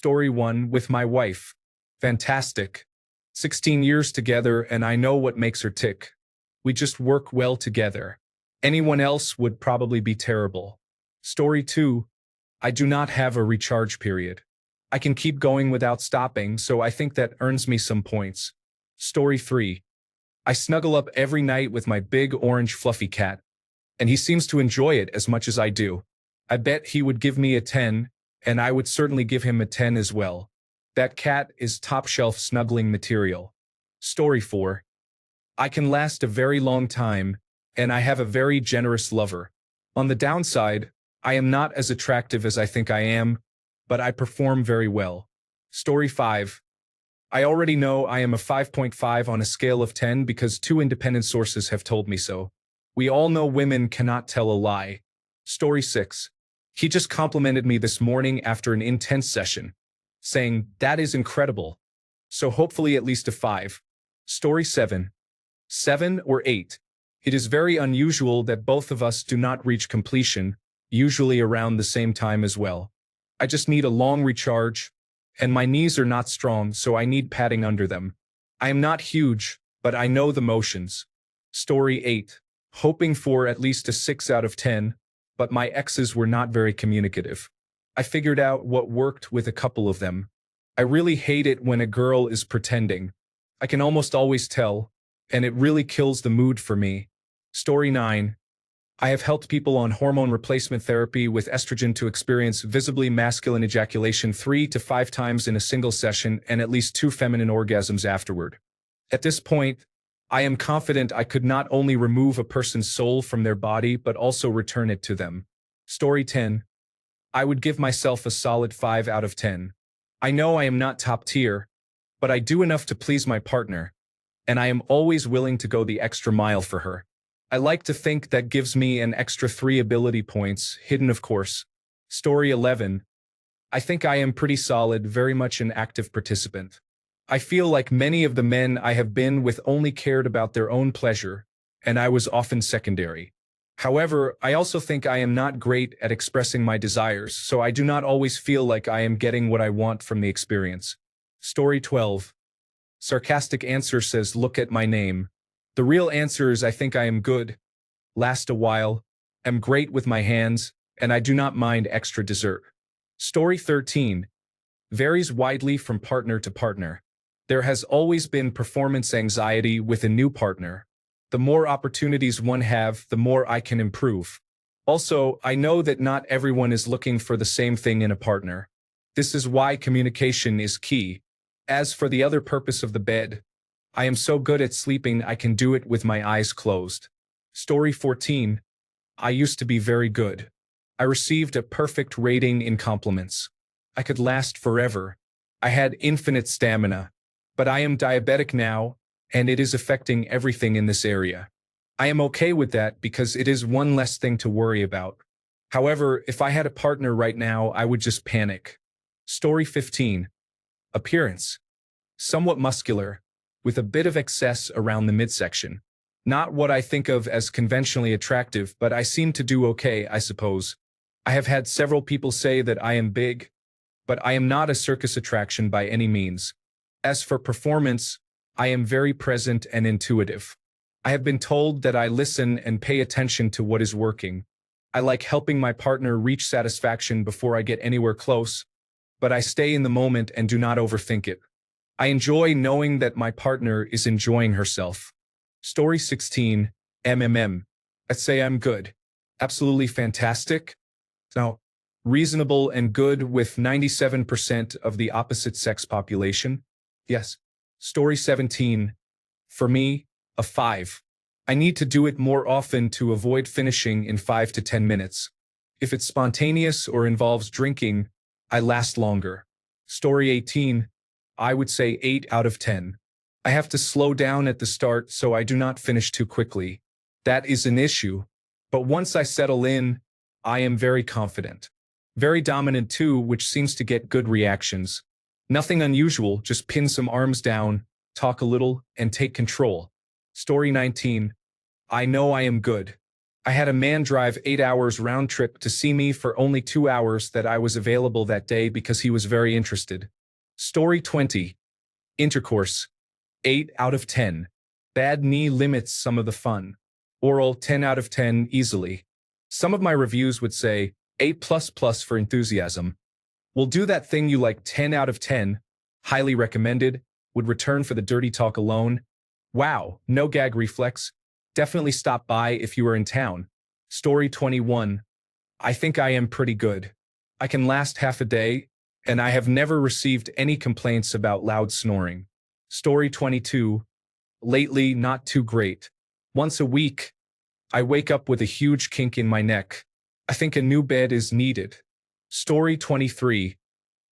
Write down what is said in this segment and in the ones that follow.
Story 1 with my wife. Fantastic. 16 years together and I know what makes her tick. We just work well together. Anyone else would probably be terrible. Story 2. I do not have a recharge period. I can keep going without stopping, so I think that earns me some points. Story 3. I snuggle up every night with my big orange fluffy cat, and he seems to enjoy it as much as I do. I bet he would give me a 10, and I would certainly give him a 10 as well. That cat is top-shelf snuggling material. Story 4. I can last a very long time, and I have a very generous lover. On the downside, I am not as attractive as I think I am, but I perform very well. Story 5. I already know I am a 5.5 on a scale of 10 because 2 independent sources have told me so. We all know women cannot tell a lie. Story 6. He just complimented me this morning after an intense session, saying, "That is incredible." So hopefully at least a 5. Story 7. 7 or 8. It is very unusual that both of us do not reach completion, usually around the same time as well. I just need a long recharge, and my knees are not strong, so I need padding under them. I am not huge, but I know the motions. Story 8. Hoping for at least a 6 out of 10, but my exes were not very communicative. I figured out what worked with a couple of them. I really hate it when a girl is pretending. I can almost always tell, and it really kills the mood for me. Story 9. I have helped people on hormone replacement therapy with estrogen to experience visibly masculine ejaculation 3 to 5 times in a single session and at least 2 feminine orgasms afterward. At this point, I am confident I could not only remove a person's soul from their body but also return it to them. Story 10. I would give myself a solid 5 out of 10. I know I am not top tier, but I do enough to please my partner, and I am always willing to go the extra mile for her. I like to think that gives me an extra 3 ability points, hidden of course. Story 11. I think I am pretty solid, very much an active participant. I feel like many of the men I have been with only cared about their own pleasure, and I was often secondary. However, I also think I am not great at expressing my desires, so I do not always feel like I am getting what I want from the experience. Story 12. Sarcastic answer says, "Look at my name." The real answer is I think I am good, last a while, am great with my hands, and I do not mind extra dessert. Story 13. Varies widely from partner to partner. There has always been performance anxiety with a new partner. The more opportunities one have, the more I can improve. Also, I know that not everyone is looking for the same thing in a partner. This is why communication is key. As for the other purpose of the bed, I am so good at sleeping I can do it with my eyes closed. Story 14. I used to be very good. I received a perfect rating in compliments. I could last forever. I had infinite stamina. But I am diabetic now, and it is affecting everything in this area. I am okay with that because it is one less thing to worry about. However, if I had a partner right now, I would just panic. Story 15. Appearance. Somewhat muscular, with a bit of excess around the midsection. Not what I think of as conventionally attractive, but I seem to do okay, I suppose. I have had several people say that I am big, but I am not a circus attraction by any means. As for performance, I am very present and intuitive. I have been told that I listen and pay attention to what is working. I like helping my partner reach satisfaction before I get anywhere close, but I stay in the moment and do not overthink it. I enjoy knowing that my partner is enjoying herself. Story 16. I'd say I'm good. Absolutely fantastic. Now, reasonable and good with 97% of the opposite sex population. Yes. Story 17. For me, a 5. I need to do it more often to avoid finishing in 5 to 10 minutes. If it's spontaneous or involves drinking, I last longer. Story 18. I would say 8 out of 10. I have to slow down at the start so I do not finish too quickly. That is an issue. But once I settle in, I am very confident. Very dominant too, which seems to get good reactions. Nothing unusual, just pin some arms down, talk a little, and take control. Story 19. I know I am good. I had a man drive 8 hours round trip to see me for only 2 hours that I was available that day because he was very interested. Story 20. Intercourse. 8 out of 10. Bad knee limits some of the fun. Oral 10 out of 10 easily. Some of my reviews would say 8 plus plus for enthusiasm. Will do that thing you like 10 out of 10. Highly recommended. Would return for the dirty talk alone. Wow, no gag reflex. Definitely stop by if you are in town. Story 21. I think I am pretty good. I can last half a day, and I have never received any complaints about loud snoring. Story 22. Lately, not too great. Once a week, I wake up with a huge kink in my neck. I think a new bed is needed. Story 23.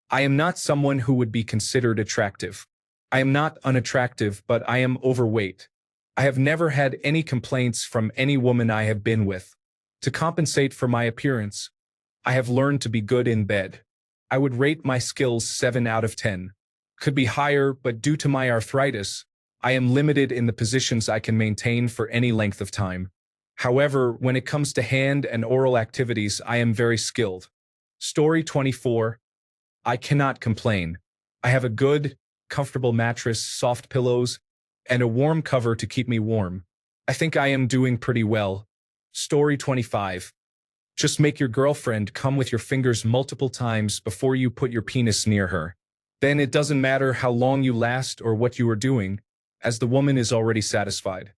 I am not someone who would be considered attractive. I am not unattractive, but I am overweight. I have never had any complaints from any woman I have been with. To compensate for my appearance, I have learned to be good in bed. I would rate my skills 7 out of 10. Could be higher, but due to my arthritis, I am limited in the positions I can maintain for any length of time. However, when it comes to hand and oral activities, I am very skilled. Story 24. I cannot complain. I have a good, comfortable mattress, soft pillows, and a warm cover to keep me warm. I think I am doing pretty well. Story 25. Just make your girlfriend come with your fingers multiple times before you put your penis near her. Then it doesn't matter how long you last or what you are doing, as the woman is already satisfied.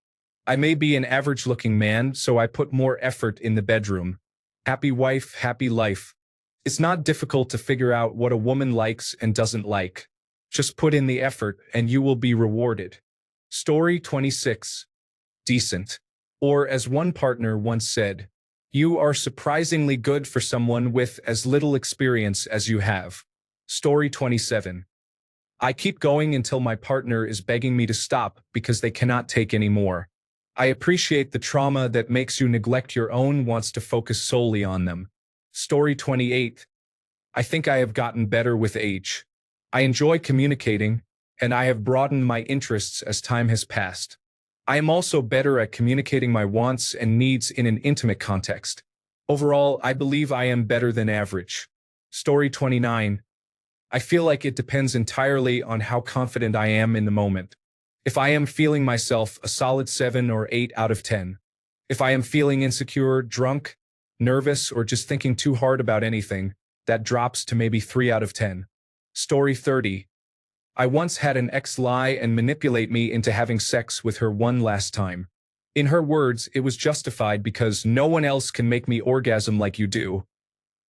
I may be an average-looking man, so I put more effort in the bedroom. Happy wife, happy life. It's not difficult to figure out what a woman likes and doesn't like. Just put in the effort and you will be rewarded. Story 26. Decent. Or as one partner once said, you are surprisingly good for someone with as little experience as you have. Story 27. I keep going until my partner is begging me to stop because they cannot take any more. I appreciate the trauma that makes you neglect your own wants to focus solely on them. Story 28. I think I have gotten better with age. I enjoy communicating, and I have broadened my interests as time has passed. I am also better at communicating my wants and needs in an intimate context. Overall, I believe I am better than average. Story 29. I feel like it depends entirely on how confident I am in the moment. If I am feeling myself, a solid 7 or 8 out of 10. If I am feeling insecure, drunk, nervous, or just thinking too hard about anything, that drops to maybe 3 out of 10. Story 30. I once had an ex lie and manipulate me into having sex with her one last time. In her words, it was justified because no one else can make me orgasm like you do.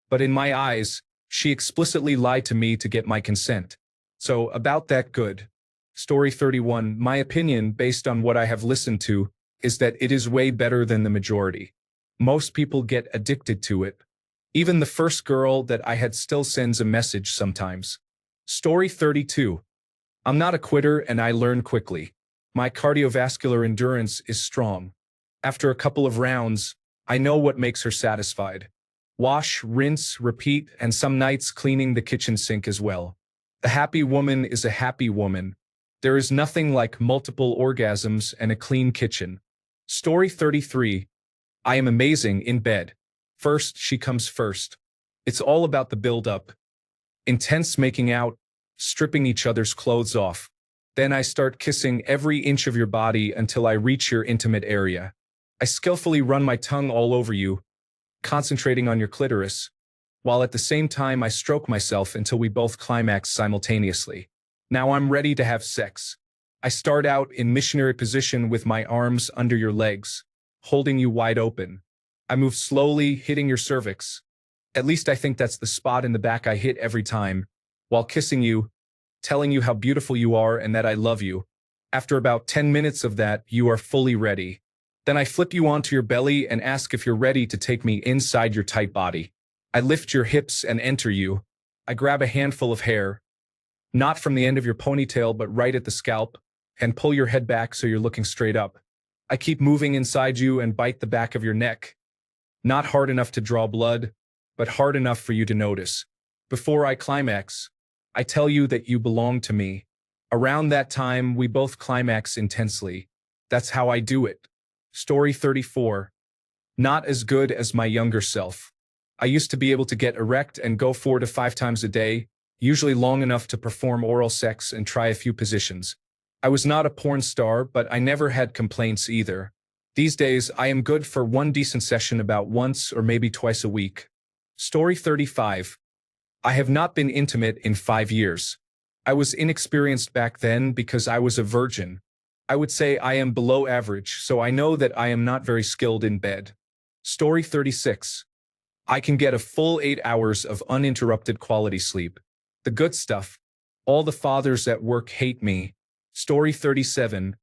But in my eyes, she explicitly lied to me to get my consent. So, about that good. Story 31. My opinion, based on what I have listened to, is that it is way better than the majority. Most people get addicted to it. Even the first girl that I had still sends a message sometimes. Story 32. I'm not a quitter and I learn quickly. My cardiovascular endurance is strong. After a couple of rounds, I know what makes her satisfied. Wash, rinse, repeat, and some nights cleaning the kitchen sink as well. A happy woman is a happy woman. There is nothing like multiple orgasms and a clean kitchen. Story 33. I am amazing in bed. First, she comes first. It's all about the build-up. Intense making out, stripping each other's clothes off. Then I start kissing every inch of your body until I reach your intimate area. I skillfully run my tongue all over you, concentrating on your clitoris, while at the same time I stroke myself until we both climax simultaneously. Now I'm ready to have sex. I start out in missionary position with my arms under your legs, holding you wide open. I move slowly, hitting your cervix. At least I think that's the spot in the back I hit every time, while kissing you, telling you how beautiful you are and that I love you. After about 10 minutes of that, you are fully ready. Then I flip you onto your belly and ask if you're ready to take me inside your tight body. I lift your hips and enter you. I grab a handful of hair, not from the end of your ponytail but right at the scalp, and pull your head back so you're looking straight up. I keep moving inside you and bite the back of your neck. Not hard enough to draw blood, but hard enough for you to notice. Before I climax, I tell you that you belong to me. Around that time, we both climax intensely. That's how I do it. Story 34. Not as good as my younger self. I used to be able to get erect and go 4 to 5 times a day, usually long enough to perform oral sex and try a few positions. I was not a porn star, but I never had complaints either. These days, I am good for one decent session about once or maybe twice a week. Story 35. I have not been intimate in 5 years. I was inexperienced back then because I was a virgin. I would say I am below average, so I know that I am not very skilled in bed. Story 36. I can get a full 8 hours of uninterrupted quality sleep. The good stuff. All the fathers at work hate me. Story 37.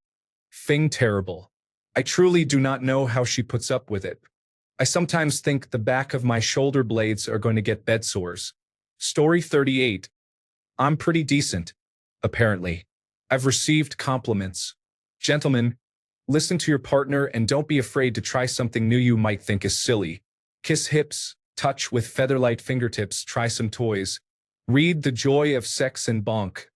Thing terrible. I truly do not know how she puts up with it. I sometimes think the back of my shoulder blades are going to get bed sores. Story 38. I'm pretty decent, apparently. I've received compliments. Gentlemen, listen to your partner and don't be afraid to try something new you might think is silly. Kiss hips, touch with featherlight fingertips, try some toys. Read The Joy of Sex and Bonk.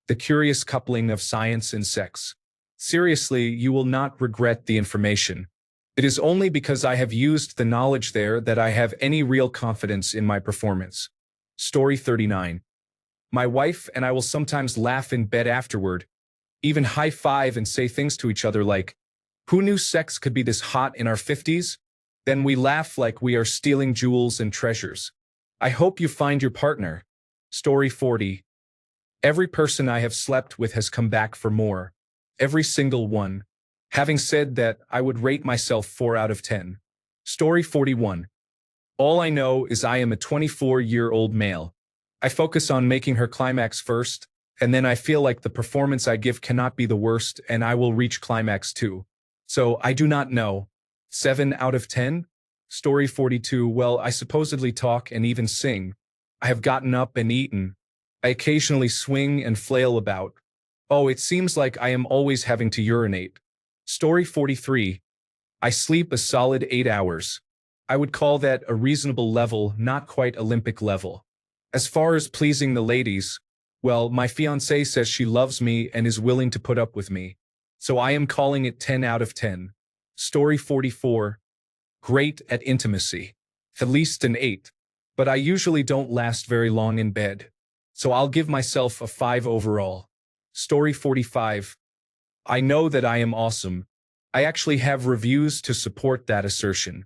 The Curious Coupling of Science and Sex. Seriously, you will not regret the information. It is only because I have used the knowledge there that I have any real confidence in my performance. Story 39. My wife and I will sometimes laugh in bed afterward, even high-five and say things to each other like, "Who knew sex could be this hot in our 50s?" Then we laugh like we are stealing jewels and treasures. I hope you find your partner. Story 40. Every person I have slept with has come back for more. Every single one. Having said that, I would rate myself 4 out of 10. Story 41. All I know is I am a 24-year-old male. I focus on making her climax first, and then I feel like the performance I give cannot be the worst and I will reach climax too. So I do not know. 7 out of 10? Story 42. Well, I supposedly talk and even sing. I have gotten up and eaten. I occasionally swing and flail about. Oh, it seems like I am always having to urinate. Story 43. I sleep a solid 8 hours. I would call that a reasonable level, not quite Olympic level. As far as pleasing the ladies, well, my fiancée says she loves me and is willing to put up with me. So I am calling it 10 out of 10. Story 44. Great at intimacy. At least an 8. But I usually don't last very long in bed. So I'll give myself a 5 overall. Story 45. I know that I am awesome. I actually have reviews to support that assertion.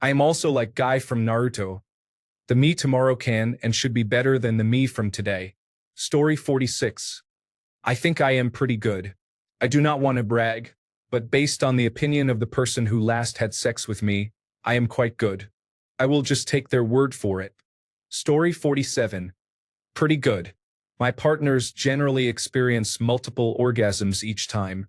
I am also like Guy from Naruto. The me tomorrow can and should be better than the me from today. Story 46. I think I am pretty good. I do not want to brag, but based on the opinion of the person who last had sex with me, I am quite good. I will just take their word for it. Story 47. Pretty good. My partners generally experience multiple orgasms each time.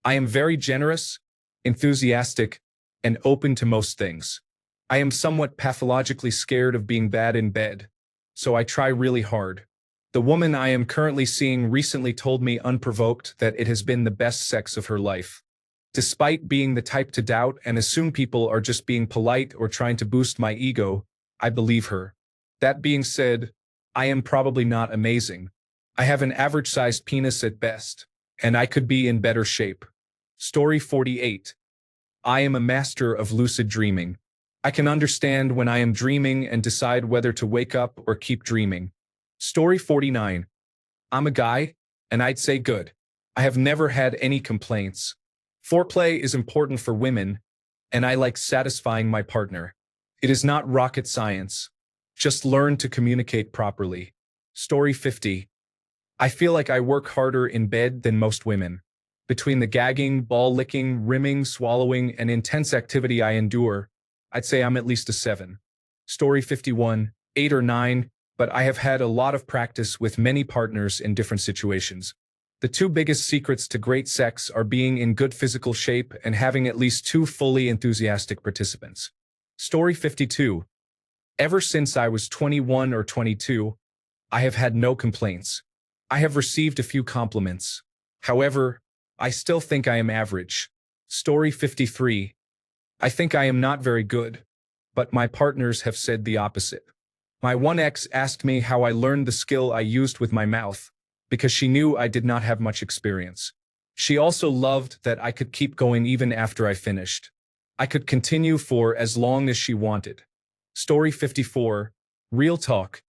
I am very generous, enthusiastic, and open to most things. I am somewhat pathologically scared of being bad in bed, so I try really hard. The woman I am currently seeing recently told me unprovoked that it has been the best sex of her life. Despite being the type to doubt and assume people are just being polite or trying to boost my ego, I believe her. That being said, I am probably not amazing. I have an average-sized penis at best, and I could be in better shape. Story 48. I am a master of lucid dreaming. I can understand when I am dreaming and decide whether to wake up or keep dreaming. Story 49. I'm a guy, and I'd say good. I have never had any complaints. Foreplay is important for women, and I like satisfying my partner. It is not rocket science. Just learn to communicate properly. Story 50. I feel like I work harder in bed than most women. Between the gagging, ball licking, rimming, swallowing, and intense activity I endure, I'd say I'm at least a 7. Story 51. 8 or 9, but I have had a lot of practice with many partners in different situations. The 2 biggest secrets to great sex are being in good physical shape and having at least 2 fully enthusiastic participants. Story 52. Ever since I was 21 or 22, I have had no complaints. I have received a few compliments. However, I still think I am average. Story 53. I think I am not very good, but my partners have said the opposite. My one ex asked me how I learned the skill I used with my mouth, because she knew I did not have much experience. She also loved that I could keep going even after I finished. I could continue for as long as she wanted. Story 54. Real talk.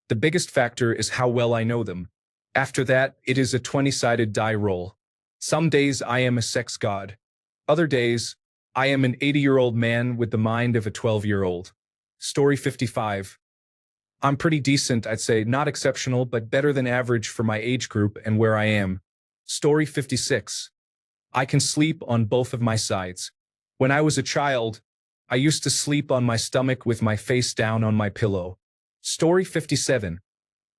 The biggest factor is how well I know them. After that, it is a 20-sided die roll. Some days I am a sex god. Other days, I am an 80-year-old man with the mind of a 12-year-old. Story 55. I'm pretty decent, I'd say, not exceptional, but better than average for my age group and where I am. Story 56. I can sleep on both of my sides. When I was a child, I used to sleep on my stomach with my face down on my pillow. Story 57.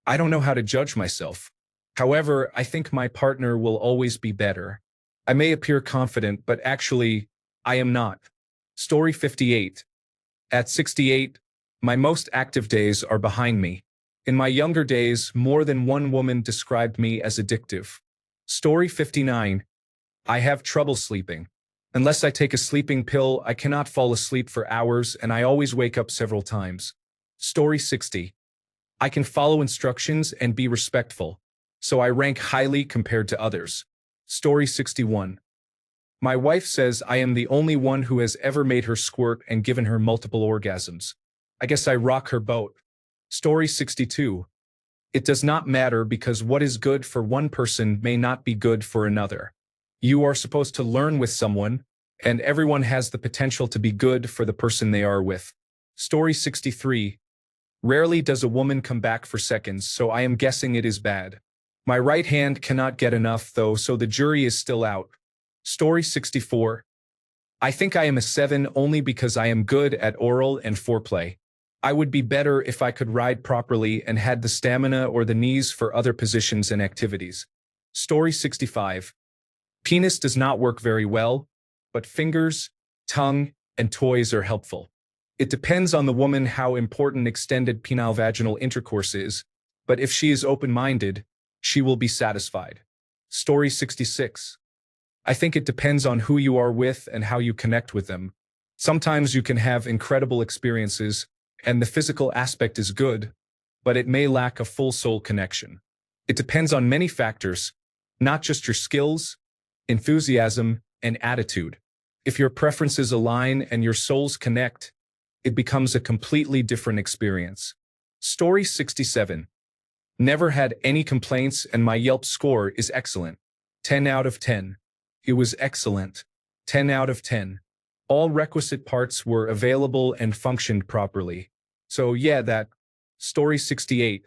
I don't know how to judge myself. However, I think my partner will always be better. I may appear confident, but actually, I am not. Story 58. At 68, my most active days are behind me. In my younger days, more than one woman described me as addictive. Story 59. I have trouble sleeping. Unless I take a sleeping pill, I cannot fall asleep for hours, and I always wake up several times. Story 60. I can follow instructions and be respectful, so I rank highly compared to others. Story 61. My wife says I am the only one who has ever made her squirt and given her multiple orgasms. I guess I rock her boat. Story 62. It does not matter because what is good for one person may not be good for another. You are supposed to learn with someone, and everyone has the potential to be good for the person they are with. Story 63. Rarely does a woman come back for seconds, so I am guessing it is bad. My right hand cannot get enough though, so the jury is still out. Story 64. I think I am a 7 only because I am good at oral and foreplay. I would be better if I could ride properly and had the stamina or the knees for other positions and activities. Story 65. Penis does not work very well, but fingers, tongue, and toys are helpful. It depends on the woman how important extended penile-vaginal intercourse is, but if she is open-minded, she will be satisfied. Story 66. I think it depends on who you are with and how you connect with them. Sometimes you can have incredible experiences, and the physical aspect is good, but it may lack a full soul connection. It depends on many factors, not just your skills, enthusiasm, and attitude. If your preferences align and your souls connect, it becomes a completely different experience. Story 67. Never had any complaints and my Yelp score is excellent. 10 out of 10. It was excellent. 10 out of 10. All requisite parts were available and functioned properly. So yeah, that. Story 68.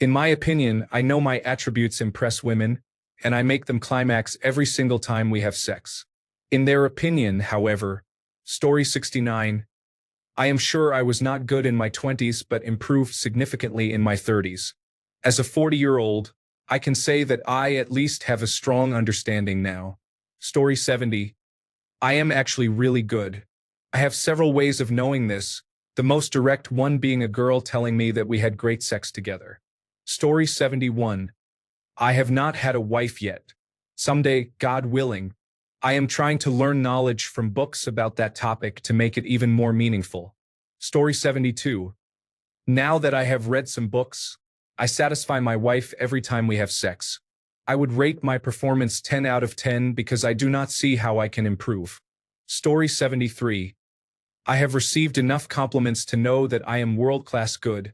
In my opinion, I know my attributes impress women, and I make them climax every single time we have sex. In their opinion, however, Story 69. I am sure I was not good in my 20s but improved significantly in my 30s. As a 40-year-old, I can say that I at least have a strong understanding now. Story 70. I am actually really good. I have several ways of knowing this, the most direct one being a girl telling me that we had great sex together. Story 71. I have not had a wife yet. Someday, God willing, I am trying to learn knowledge from books about that topic to make it even more meaningful. Story 72. Now that I have read some books, I satisfy my wife every time we have sex. I would rate my performance 10 out of 10 because I do not see how I can improve. Story 73. I have received enough compliments to know that I am world-class good,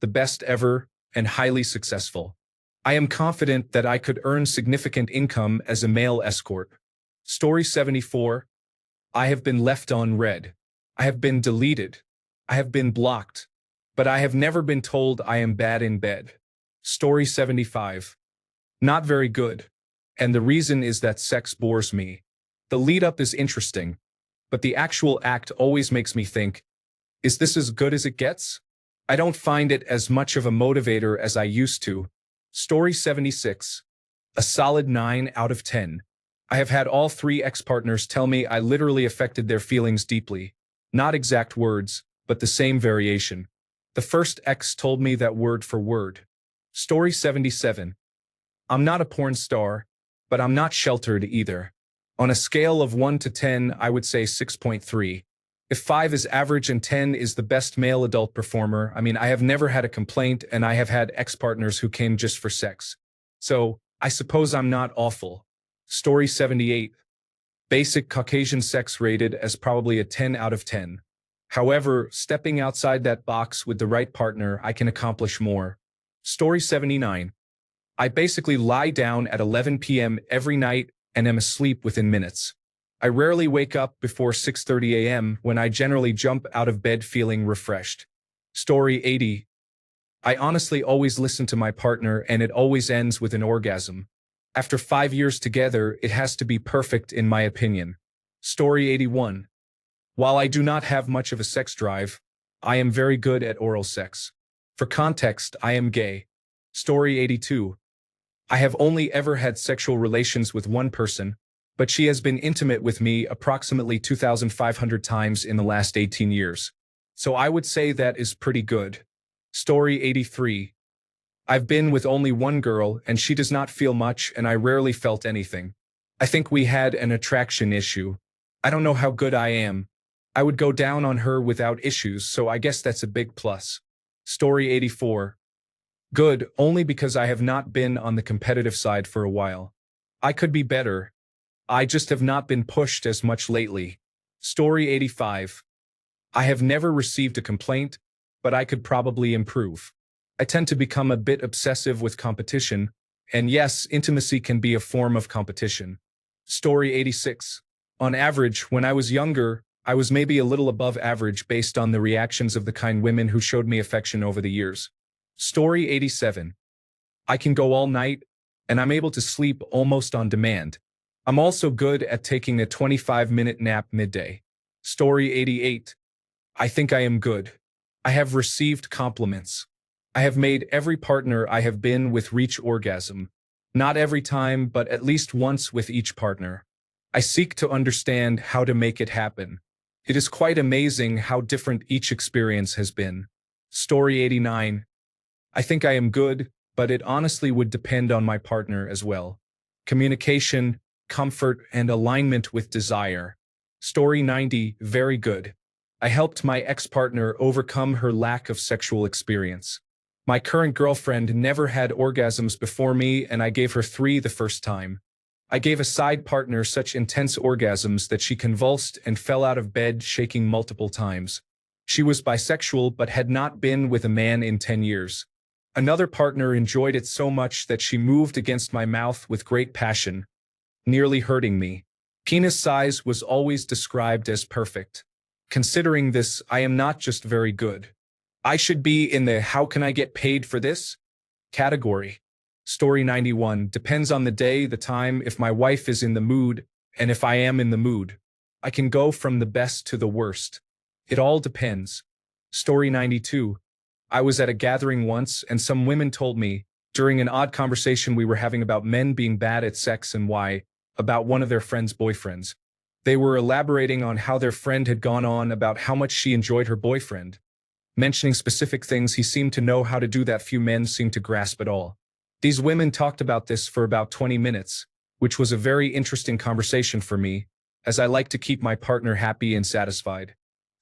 the best ever, and highly successful. I am confident that I could earn significant income as a male escort. Story 74. I have been left on read. I have been deleted. I have been blocked. But I have never been told I am bad in bed. Story 75. Not very good. And the reason is that sex bores me. The lead-up is interesting, but the actual act always makes me think, is this as good as it gets? I don't find it as much of a motivator as I used to. Story 76. A solid 9 out of 10. I have had all 3 ex-partners tell me I literally affected their feelings deeply. Not exact words, but the same variation. The first ex told me that word for word. Story 77. I'm not a porn star, but I'm not sheltered either. On a scale of 1 to 10, I would say 6.3. If 5 is average and 10 is the best male adult performer, I have never had a complaint and I have had ex-partners who came just for sex. So, I suppose I'm not awful. Story 78. Basic Caucasian sex rated as probably a 10 out of 10. However, stepping outside that box with the right partner, I can accomplish more. Story 79. I basically lie down at 11 p.m. every night and am asleep within minutes. I rarely wake up before 6:30 a.m. when I generally jump out of bed feeling refreshed. Story 80. I honestly always listen to my partner and it always ends with an orgasm. After 5 years together, it has to be perfect in my opinion. Story 81. While I do not have much of a sex drive, I am very good at oral sex. For context, I am gay. Story 82. I have only ever had sexual relations with one person, but she has been intimate with me approximately 2,500 times in the last 18 years. So I would say that is pretty good. Story 83. I've been with only one girl and she does not feel much and I rarely felt anything. I think we had an attraction issue. I don't know how good I am. I would go down on her without issues, so I guess that's a big plus. Story 84. Good, only because I have not been on the competitive side for a while. I could be better. I just have not been pushed as much lately. Story 85. I have never received a complaint, but I could probably improve. I tend to become a bit obsessive with competition, and yes, intimacy can be a form of competition. Story 86. On average, when I was younger, I was maybe a little above average based on the reactions of the kind women who showed me affection over the years. Story 87. I can go all night, and I'm able to sleep almost on demand. I'm also good at taking a 25-minute nap midday. Story 88. I think I am good. I have received compliments. I have made every partner I have been with reach orgasm. Not every time, but at least once with each partner. I seek to understand how to make it happen. It is quite amazing how different each experience has been. Story 89. I think I am good, but it honestly would depend on my partner as well. Communication, comfort, and alignment with desire. Story 90. Very good. I helped my ex-partner overcome her lack of sexual experience. My current girlfriend never had orgasms before me, and I gave her 3 the first time. I gave a side partner such intense orgasms that she convulsed and fell out of bed shaking multiple times. She was bisexual but had not been with a man in 10 years. Another partner enjoyed it so much that she moved against my mouth with great passion, nearly hurting me. Penis size was always described as perfect. Considering this, I am not just very good. I should be in the "how can I get paid for this?" category. Story 91. Depends on the day, the time, if my wife is in the mood, and if I am in the mood. I can go from the best to the worst. It all depends. Story 92. I was at a gathering once and some women told me, during an odd conversation we were having about men being bad at sex and why, about one of their friends' boyfriends. They were elaborating on how their friend had gone on about how much she enjoyed her boyfriend. Mentioning specific things he seemed to know how to do that few men seemed to grasp at all. These women talked about this for about 20 minutes, which was a very interesting conversation for me, as I like to keep my partner happy and satisfied.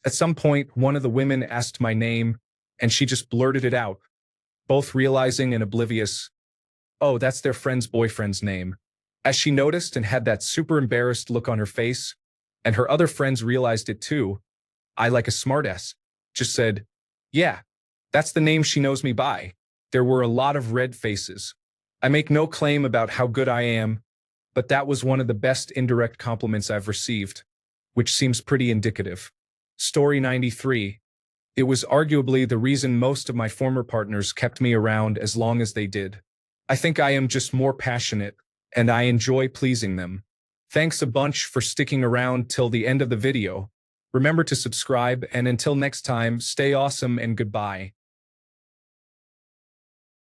At some point, one of the women asked my name, and she just blurted it out, both realizing and oblivious, oh, that's their friend's boyfriend's name. As she noticed and had that super embarrassed look on her face, and her other friends realized it too, I, like a smartass, just said, yeah, that's the name she knows me by. There were a lot of red faces. I make no claim about how good I am, but that was one of the best indirect compliments I've received, which seems pretty indicative. Story 93. It was arguably the reason most of my former partners kept me around as long as they did. I think I am just more passionate, and I enjoy pleasing them. Thanks a bunch for sticking around till the end of the video. Remember to subscribe, and until next time, stay awesome and goodbye.